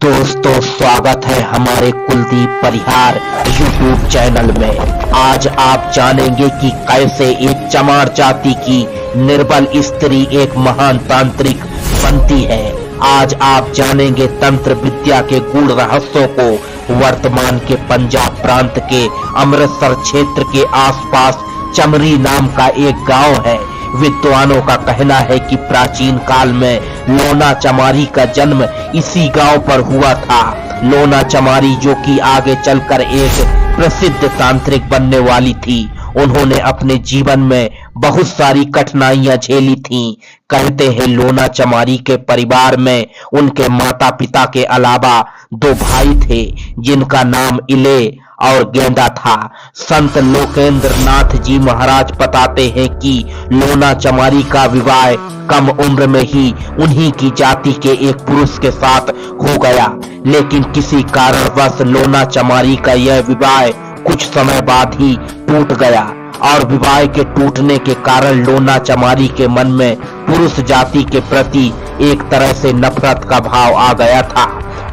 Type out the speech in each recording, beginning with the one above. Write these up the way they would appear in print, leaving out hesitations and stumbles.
दोस्तों, स्वागत है हमारे कुलदीप परिहार यूट्यूब चैनल में। आज आप जानेंगे कि कैसे एक चमार जाति की निर्बल स्त्री एक महान तांत्रिक बनती है। आज आप जानेंगे तंत्र विद्या के गूढ़ रहस्यों को। वर्तमान के पंजाब प्रांत के अमृतसर क्षेत्र के आसपास चमरी नाम का एक गांव है। विद्वानों का कहना है कि प्राचीन काल में लोना चमारी का जन्म इसी गांव पर हुआ था। लोना चमारी, जो कि आगे चलकर एक प्रसिद्ध तांत्रिक बनने वाली थी, उन्होंने अपने जीवन में बहुत सारी कठिनाइयां झेली थीं। कहते हैं लोना चमारी के परिवार में उनके माता पिता के अलावा 2 भाई थे, जिनका नाम इले और गेंदा था। संत लोकेंद्र नाथ जी महाराज बताते हैं कि लोना चमारी का विवाह कम उम्र में ही उन्हीं की जाति के एक पुरुष के साथ हो गया, लेकिन किसी कारणवश लोना चमारी का यह विवाह कुछ समय बाद ही टूट गया और विवाह के टूटने के कारण लोना चमारी के मन में पुरुष जाति के प्रति एक तरह से नफरत का भाव आ गया था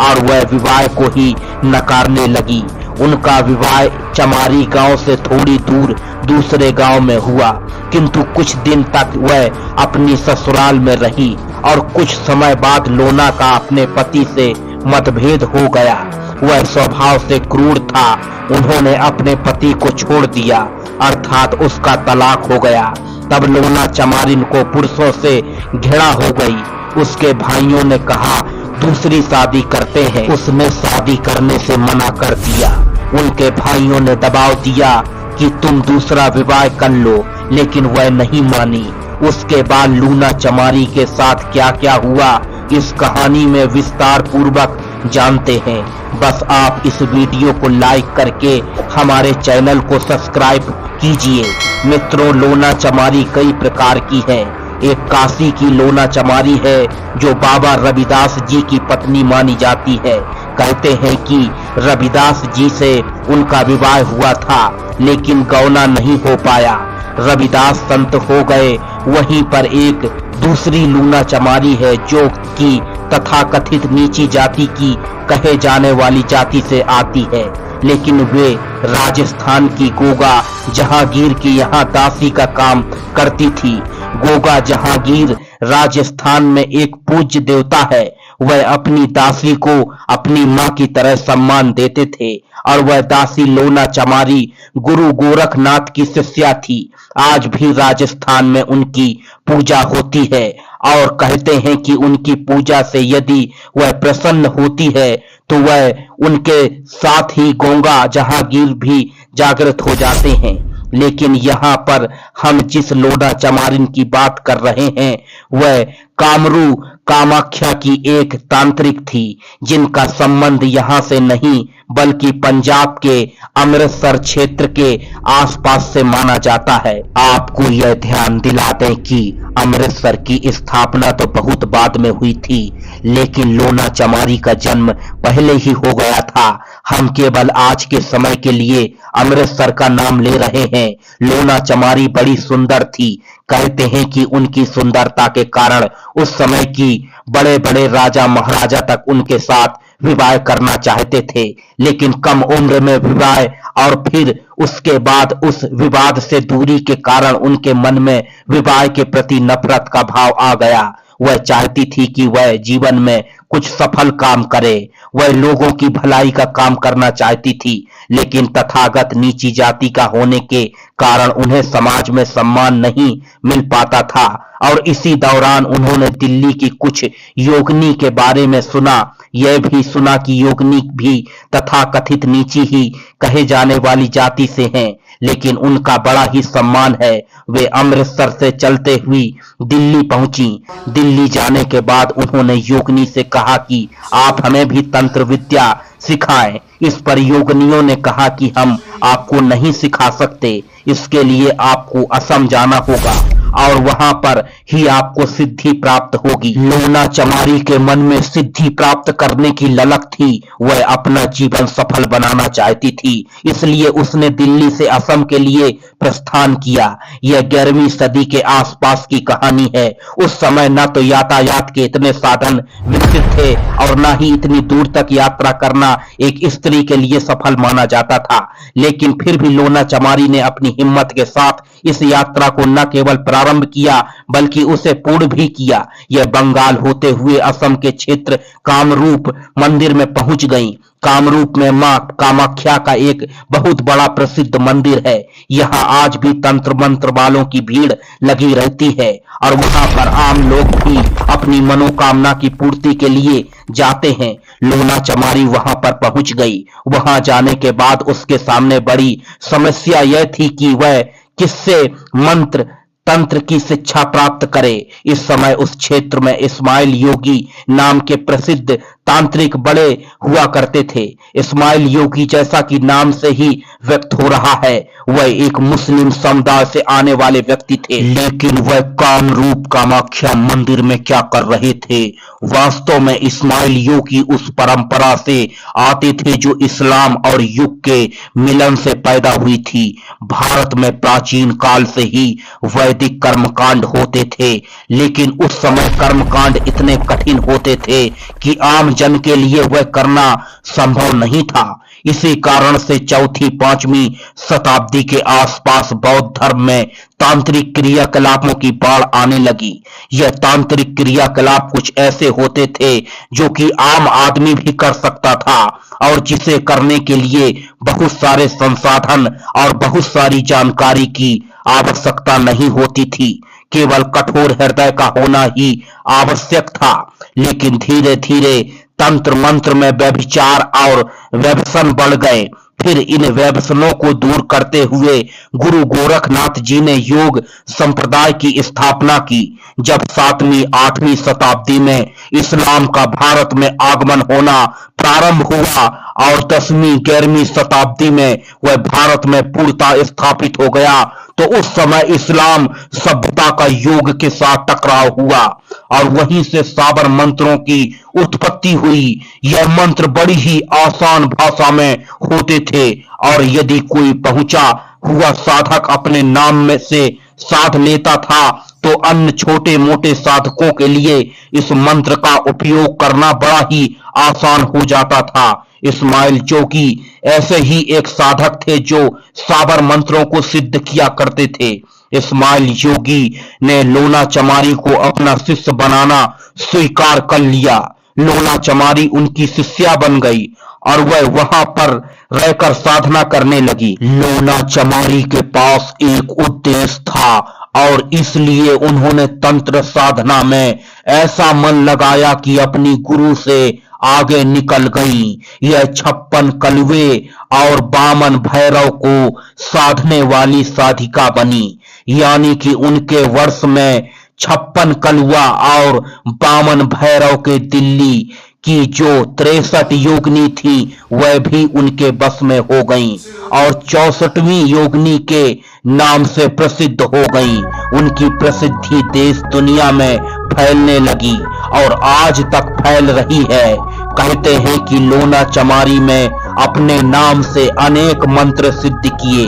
और वह विवाह को ही नकारने लगी। उनका विवाह चमारी गांव से थोड़ी दूर दूसरे गांव में हुआ, किंतु कुछ दिन तक वह अपनी ससुराल में रही और कुछ समय बाद लोना का अपने पति से मतभेद हो गया। वह स्वभाव से क्रूर था। उन्होंने अपने पति को छोड़ दिया, अर्थात उसका तलाक हो गया। तब लोना चमारिन को पुरुषों से घृणा हो गई। उसके भाइयों ने कहा दूसरी शादी करते हैं। उसने शादी करने से मना कर दिया। उनके भाइयों ने दबाव दिया कि तुम दूसरा विवाह कर लो, लेकिन वह नहीं मानी। उसके बाद लोना चमारी के साथ क्या क्या हुआ, इस कहानी में विस्तार पूर्वक जानते हैं। बस आप इस वीडियो को लाइक करके हमारे चैनल को सब्सक्राइब कीजिए। मित्रों, लोना चमारी कई प्रकार की है। एक काशी की लोना चमारी है, जो बाबा रविदास जी की पत्नी मानी जाती है। कहते हैं कि रविदास जी से उनका विवाह हुआ था, लेकिन गौना नहीं हो पाया। रविदास संत हो गए। वहीं पर एक दूसरी लोना चमारी है, जो कि तथाकथित नीची जाति की कहे जाने वाली जाति से आती है, लेकिन वे राजस्थान की गोगा जहांगीर की यहाँ दासी का काम करती थी। गोगा जहांगीर राजस्थान में एक पूज्य देवता है। वह अपनी दासी को अपनी मां की तरह सम्मान देते थे और वह दासी लोना चमारी गुरु गोरखनाथ की शिष्या थी। आज भी राजस्थान में उनकी पूजा होती है और कहते हैं कि उनकी पूजा से यदि वह प्रसन्न होती है तो वह उनके साथ ही गोगा जहांगीर भी जागृत हो जाते हैं। लेकिन यहाँ पर हम जिस लोना चमारिन की बात कर रहे हैं, वह कामरू कामाख्या की एक तांत्रिक थी, जिनका संबंध यहाँ से नहीं बल्कि पंजाब के अमृतसर क्षेत्र के आसपास से माना जाता है। आपको यह ध्यान दिला दें कि अमृतसर की स्थापना तो बहुत बाद में हुई थी, लेकिन लोना चमारी का जन्म पहले ही हो गया था। हम केवल आज के समय के लिए अमृतसर का नाम ले रहे हैं। लोना चमारी बड़ी सुंदर थी। कहते हैं कि उनकी सुंदरता के कारण उस समय की बड़े बड़े राजा महाराजा तक उनके साथ विवाह करना चाहते थे, लेकिन कम उम्र में विवाह और फिर उसके बाद उस विवाद से दूरी के कारण उनके मन में विवाह के प्रति नफरत का भाव आ गया। वह चाहती थी कि वह जीवन में कुछ सफल काम करे। वह लोगों की भलाई का काम करना चाहती थी, लेकिन तथागत नीची जाति का होने के कारण उन्हें समाज में सम्मान नहीं मिल पाता था। और इसी दौरान उन्होंने दिल्ली की कुछ योगिनी के बारे में सुना। यह भी सुना कि योगिनी भी तथाकथित नीची ही कहे जाने वाली जाति से हैं, लेकिन उनका बड़ा ही सम्मान है। वे अमृतसर से चलते हुई दिल्ली पहुंची। दिल्ली जाने के बाद उन्होंने योगिनी से कहा कि आप हमें भी तंत्र विद्या सिखाएं। इस पर योगिनियों ने कहा कि हम आपको नहीं सिखा सकते, इसके लिए आपको असम जाना होगा और वहां पर ही आपको सिद्धि प्राप्त होगी। लोना चमारी के मन में सिद्धि प्राप्त करने की ललक थी। वह अपना जीवन सफल बनाना चाहती थी, इसलिए उसने दिल्ली से असम के लिए प्रस्थान किया। यह 11वीं सदी के आसपास की कहानी है। उस समय न तो यातायात के इतने साधन विकसित थे और न ही इतनी दूर तक यात्रा करना एक स्त्री के लिए सफल माना जाता था। लेकिन फिर भी लोना चमारी ने अपनी हिम्मत के साथ इस यात्रा को न केवल प्रारंभ किया बल्कि उसे पूर्ण भी किया। यह बंगाल होते हुए असम के क्षेत्र कामरूप मंदिर में पहुंच गई। कामरूप में मां कामाख्या का एक बहुत बड़ा प्रसिद्ध मंदिर है। यहाँ आज भी तंत्र मंत्र वालों की भीड़ लगी रहती है और वहां पर आम लोग भी अपनी मनोकामना की पूर्ति के लिए जाते हैं। लोना चमारी वहां पर पहुंच गई। वहां जाने के बाद उसके सामने बड़ी समस्या यह थी कि वह किससे मंत्र तंत्र की शिक्षा प्राप्त करे। इस समय उस क्षेत्र में इस्माइल योगी नाम के प्रसिद्ध तांत्रिक बड़े हुआ करते थे। इस्माइल योगी, जैसा कि नाम से ही व्यक्त हो रहा है, वह एक मुस्लिम समुदाय से आने वाले व्यक्ति थे। लेकिन वह कामरूप कामाख्या मंदिर में क्या कर रहे थे? वास्तव में इस्माइल योगी उस परंपरा से आते थे जो इस्लाम और युग के मिलन से पैदा हुई थी। भारत में प्राचीन काल से ही वैदिक कर्मकांड होते थे, लेकिन उस समय कर्मकांड इतने कठिन होते थे कि आम जन के लिए वह करना संभव नहीं था। इसी कारण से 4वीं-5वीं शताब्दी के आसपास बौद्ध धर्म में तांत्रिक क्रियाकलापों की बाढ़ आने लगी। यह तांत्रिक क्रियाकलाप कुछ ऐसे होते थे जो कि आम आदमी भी कर सकता था और जिसे करने के लिए बहुत सारे संसाधन और बहुत सारी जानकारी की आवश्यकता नहीं होती थी। केवल कठोर हृदय का होना ही आवश्यक था। लेकिन धीरे धीरे तंत्र मंत्र में व्यभिचार और व्यसन बढ़ गए। फिर इन व्यसनों को दूर करते हुए गुरु गोरखनाथ जी ने योग संप्रदाय की स्थापना की। जब 7वीं-8वीं शताब्दी में इस्लाम का भारत में आगमन होना प्रारंभ हुआ और 10वीं-11वीं शताब्दी में वह भारत में पूर्णतः स्थापित हो गया, तो उस समय इस्लाम सभ्यता का योग के साथ टकराव हुआ और वहीं से साबर मंत्रों की उत्पत्ति हुई। यह मंत्र बड़ी ही आसान भाषा में होते थे और यदि कोई पहुंचा हुआ साधक अपने नाम में से साध लेता था तो अन्य छोटे मोटे साधकों के लिए इस मंत्र का उपयोग करना बड़ा ही आसान हो जाता था। इस्माइल जोगी ऐसे ही एक साधक थे जो साबर मंत्रों को सिद्ध किया करते थे। इस्माइल योगी ने लोना चमारी को अपना शिष्य बनाना स्वीकार कर लिया। लोना चमारी उनकी शिष्या बन गई और वह वहां पर रहकर साधना करने लगी। लोना चमारी के पास एक उद्देश्य था और इसलिए उन्होंने तंत्र साधना में ऐसा मन लगाया कि अपनी गुरु से आगे निकल गई। यह 56 कलवे और 52 भैरव को साधने वाली साधिका बनी। यानी कि उनके वर्ष में 56 कलवा और 52 भैरव के दिल्ली की जो 63 योगिनी थी वह भी उनके बस में हो गईं और 64वीं योगिनी के नाम से प्रसिद्ध हो गईं। उनकी प्रसिद्धि देश दुनिया में फैलने लगी और आज तक फैल रही है। कहते हैं कि लोना चमारी में अपने नाम से अनेक मंत्र सिद्ध किए।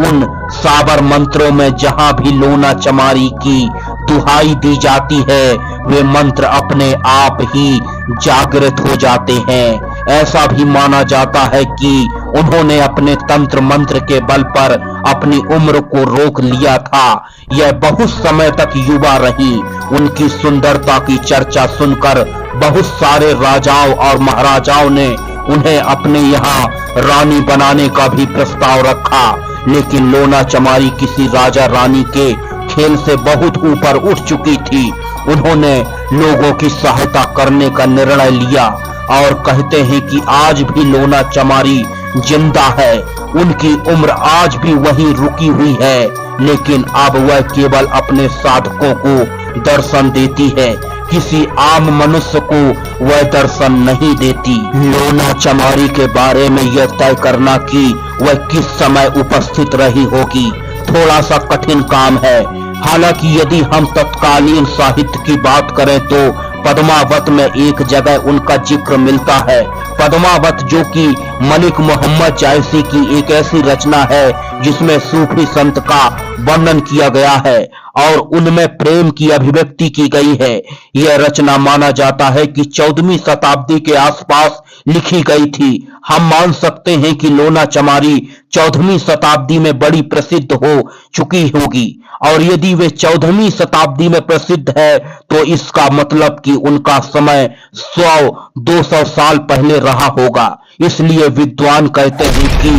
उन साबर मंत्रों में जहां भी लोना चमारी की दुहाई दी जाती है वे मंत्र अपने आप ही जागृत हो जाते हैं। ऐसा भी माना जाता है कि उन्होंने अपने तंत्र मंत्र के बल पर अपनी उम्र को रोक लिया था। यह बहुत समय तक युवा रही। उनकी सुंदरता की चर्चा सुनकर बहुत सारे राजाओं और महाराजाओं ने उन्हें अपने यहाँ रानी बनाने का भी प्रस्ताव रखा। लेकिन लोना चमारी किसी राजा रानी के खेल से बहुत ऊपर उठ चुकी थी। उन्होंने लोगों की सहायता करने का निर्णय लिया और कहते हैं कि आज भी लोना चमारी जिंदा है। उनकी उम्र आज भी वहीं रुकी हुई है, लेकिन अब वह केवल अपने साधकों को दर्शन देती है। किसी आम मनुष्य को वह दर्शन नहीं देती। लोना चमारी के बारे में यह तय करना कि वह किस समय उपस्थित रही होगी थोड़ा सा कठिन काम है। हालांकि यदि हम तत्कालीन साहित्य की बात करें तो पद्मावत में एक जगह उनका जिक्र मिलता है। पद्मावत जो कि मलिक मोहम्मद जायसी की एक ऐसी रचना है जिसमें सूफी संत का वर्णन किया गया है और उनमें प्रेम की अभिव्यक्ति की गई है। यह रचना माना जाता है कि 14वीं शताब्दी के आसपास लिखी गई थी। हम मान सकते हैं कि लोना चमारी 14वीं शताब्दी में बड़ी प्रसिद्ध हो चुकी होगी और यदि वे 14वीं शताब्दी में प्रसिद्ध है तो इसका मतलब कि उनका समय 100-200 साल पहले रहा होगा। इसलिए विद्वान कहते हैं कि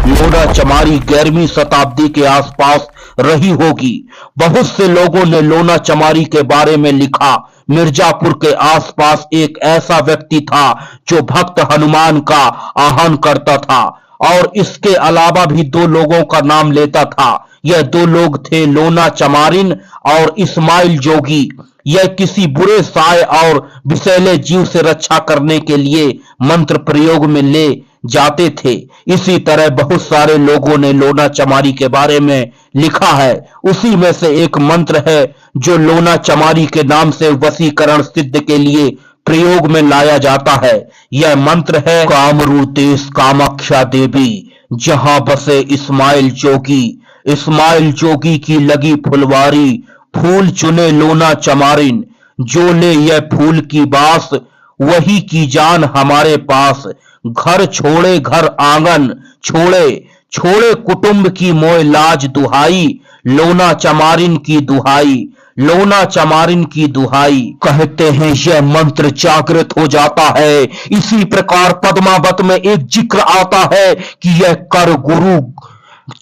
लोना चमारी 11वीं शताब्दी के आसपास रही होगी। बहुत से लोगों ने लोना चमारी के बारे में लिखा। मिर्जापुर के आसपास एक ऐसा व्यक्ति था जो भक्त हनुमान का आह्वान करता था और इसके अलावा भी 2 लोगों का नाम लेता था। यह 2 लोग थे लोना चमारिन और इस्माइल जोगी। यह किसी बुरे साय और विषैले जीव से रक्षा करने के लिए मंत्र प्रयोग में ले जाते थे। इसी तरह बहुत सारे लोगों ने लोना चमारी के बारे में लिखा है। उसी में से एक मंत्र है जो लोना चमारी के नाम से वशीकरण सिद्ध के लिए प्रयोग में लाया जाता है। यह मंत्र है, कामरू देश कामाख्या देवी जहां बसे इस्माइल जोगी। इस्माइल जोगी की लगी फुलवारी, फूल चुने लोना चमारिन। जो ले यह फूल की बास, वही की जान हमारे पास। घर छोड़े घर आंगन छोड़े, छोड़े कुटुंब की मोय लाज दुहाई। लोना चमारिन की दुहाई, लोना चमारिन की दुहाई। कहते हैं यह मंत्र जागृत हो जाता है। इसी प्रकार पद्मावत में एक जिक्र आता है कि यह कर गुरु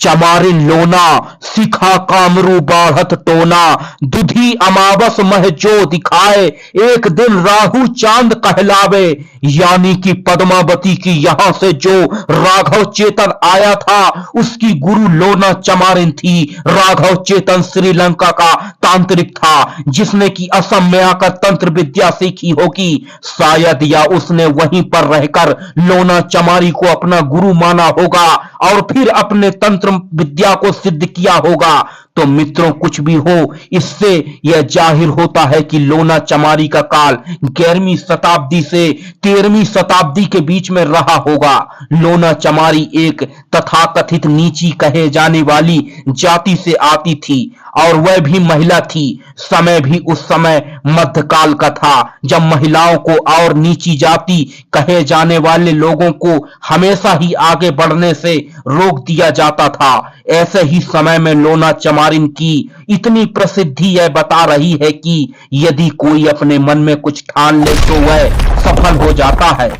चमारिन लोना, सिखा कामरू बाढ़त टोना। दुधी अमावस मह जो दिखाए, एक दिन राहु चांद कहलावे। यानी कि पद्मावती की यहां से जो राघव चेतन आया था उसकी गुरु लोना चमारिन थी। राघव चेतन श्रीलंका का तांत्रिक था जिसने कि असम में आकर तंत्र विद्या सीखी होगी शायद, या उसने वहीं पर रहकर लोना चमारी को अपना गुरु माना होगा और फिर अपने तंत्र विद्या को सिद्ध किया होगा। तो मित्रों कुछ भी हो, इससे यह जाहिर होता है कि लोना चमारी का काल 11वीं शताब्दी से 13वीं शताब्दी के बीच में रहा होगा। लोना चमारी एक तथाकथित नीची कहे जाने वाली जाति से आती थी और वह भी महिला थी। समय भी उस समय मध्यकाल का था जब महिलाओं को और नीची जाति कहे जाने वाले लोगों को हमेशा ही आगे बढ़ने से रोक दिया जाता था। ऐसे ही समय में लोना चमारिन की इतनी प्रसिद्धि यह बता रही है कि यदि कोई अपने मन में कुछ ठान ले तो वह सफल हो जाता है।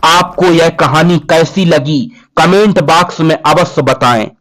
आपको यह कहानी कैसी लगी कमेंट बॉक्स में अवश्य बताएं।